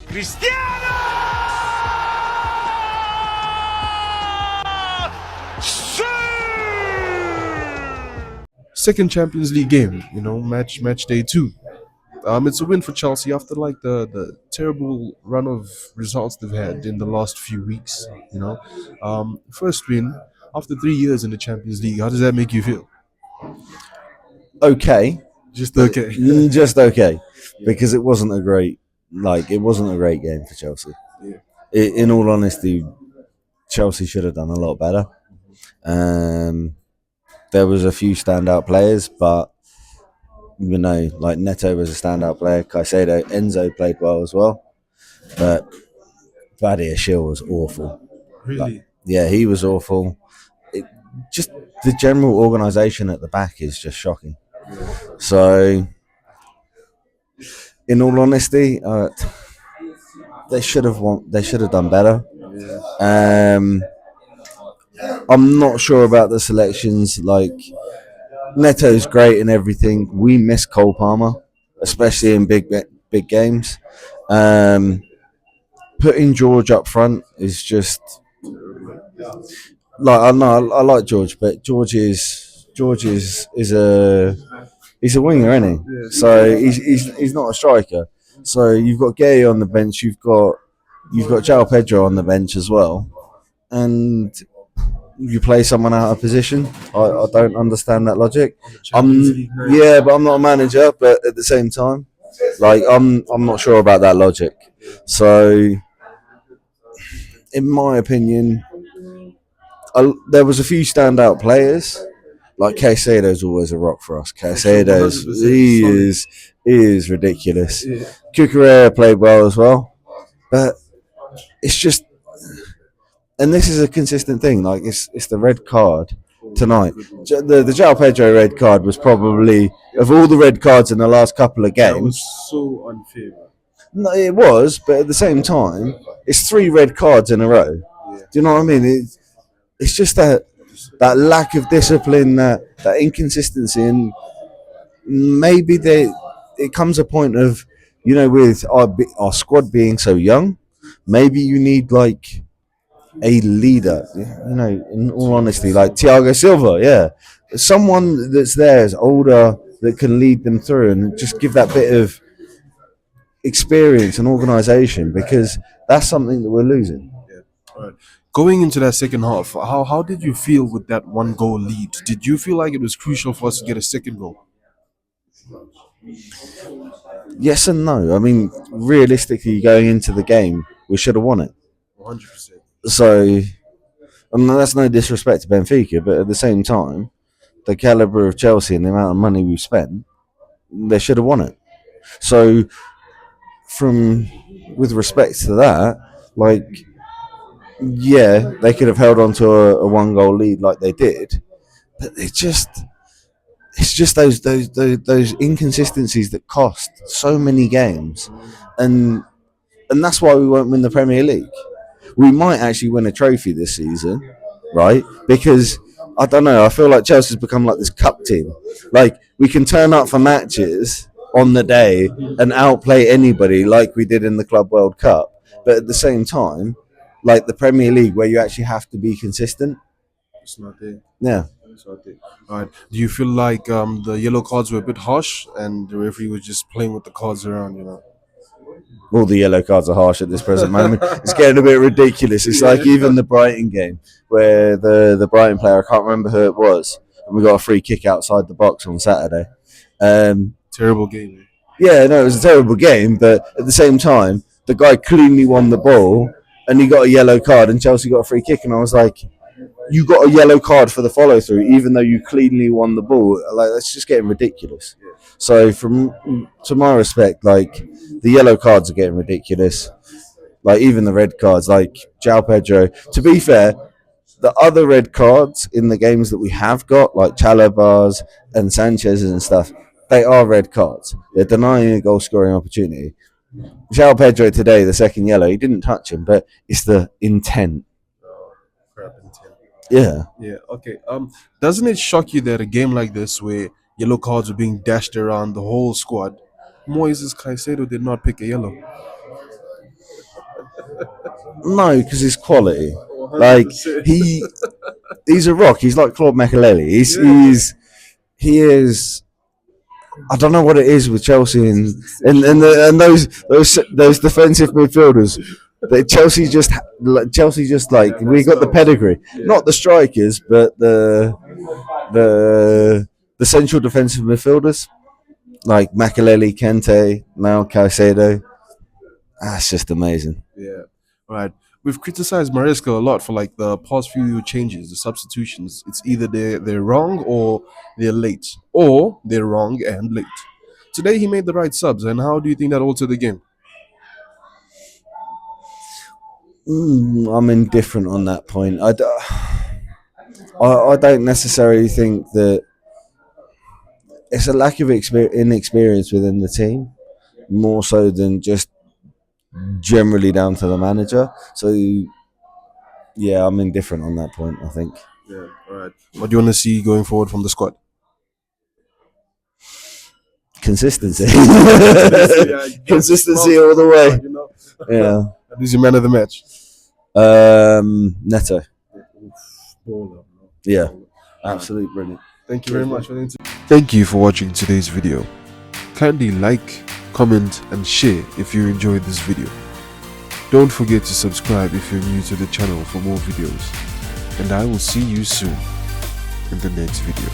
Cristiano! Second Champions League game, match day two. It's a win for Chelsea after like the terrible run of results they've had in the last few weeks. First win after 3 years in the Champions League. How does that make you feel? Okay, Just okay. just okay, because it wasn't a great game for Chelsea. Yeah. In all honesty, Chelsea should have done a lot better. There was a few standout players, but like Neto was a standout player. Caicedo, Enzo played well as well, but Badiashile was awful. Really? Yeah, he was awful. Just the general organisation at the back is just shocking. So, in all honesty, they should have won. They should have done better. I'm not sure about the selections. Like Neto's great and everything. We miss Cole Palmer, especially in big games. Putting George up front is just like I know I like George, but George is a he's a winger, isn't he? So he's not a striker. So you've got Gay on the bench. You've got João Pedro on the bench as well, and you play someone out of position. I don't understand that logic. Yeah, but I'm not a manager. But at the same time, like I'm not sure about that logic. So, in my opinion, there was a few standout players. Like Caicedo's always a rock for us. Caicedo's he is ridiculous. Yeah. Cucurella played well as well, but it's just, and this is a consistent thing. Like it's the red card tonight. The João Pedro red card was probably, of all the red cards in the last couple of That games. was so unfair. No, it was, but at the same time, it's 3 red cards in a row. Yeah. Do you know what I mean? It's just that lack of discipline, that inconsistency, and maybe it comes a point of, with our squad being so young, maybe you need like a leader. In all honesty, like Thiago Silva, yeah, someone that's there is older that can lead them through and just give that bit of experience and organisation, because that's something that we're losing. Yeah. All right. Going into that second half, how did you feel with that 1 goal lead? Did you feel like it was crucial for us to get a second goal? Yes and no. I mean, realistically, going into the game, we should have won it. 100%. So, I mean, that's no disrespect to Benfica, but at the same time, the calibre of Chelsea and the amount of money we've spent, they should have won it. So, with respect to that, like, yeah, they could have held on to a 1 goal lead like they did, but it's just those inconsistencies that cost so many games, and that's why we won't win the Premier League. We might actually win a trophy this season, right? Because I don't know, I feel like Chelsea's become like this cup team. Like we can turn up for matches on the day and outplay anybody, like we did in the Club World Cup. But at the same time, like the Premier League, where you actually have to be consistent. It's not there. Yeah. It's not there. All right. Do you feel like the yellow cards were a bit harsh and the referee was just playing with the cards around? All the yellow cards are harsh at this present moment. It's getting a bit ridiculous. It's like even the Brighton game where the Brighton player, I can't remember who it was, and we got a free kick outside the box on Saturday. Terrible game. Yeah, no, it was a terrible game, but at the same time, the guy cleanly won the ball and he got a yellow card and Chelsea got a free kick, and I was like, you got a yellow card for the follow through, even though you cleanly won the ball. Like, that's just getting ridiculous. So, to my respect, like the yellow cards are getting ridiculous. Like even the red cards, like João Pedro. To be fair, the other red cards in the games that we have got, like Chalobah's and Sanchez's and stuff, they are red cards. They're denying a goal scoring opportunity. João Pedro today, the second yellow, he didn't touch him, but it's the intent. Yeah. Yeah. Okay. Doesn't it shock you that a game like this, where yellow cards are being dashed around the whole squad, Moises Caicedo did not pick a yellow? No, because his quality. Like 100%. he's a rock. He's like Claude Makelele. Yeah. He is. I don't know what it is with Chelsea and those defensive midfielders. That Chelsea just like we got the pedigree, Yeah. not the strikers, but the central defensive midfielders like Makelele, Kante, now Caicedo. That's just amazing. Yeah. All right. We've criticized Maresca a lot for like the past few changes, the substitutions. It's either they're wrong or they're late, or they're wrong and late. Today he made the right subs, and how do you think that altered the game? I'm indifferent on that point. I don't necessarily think that it's a lack of inexperience within the team, more so than just generally down to the manager. So yeah, I'm indifferent on that point. I think Yeah. All right. What do you want to see going forward from the squad? consistency, Yeah, consistency all the way. you know. Yeah. Who's your man of the match? Neto. Baller. Yeah, absolute brilliant. Thank you very much for the interview. Thank you for watching today's video. Kindly like, comment, and share if you enjoyed this video. Don't forget to subscribe if you're new to the channel for more videos. And I will see you soon in the next video.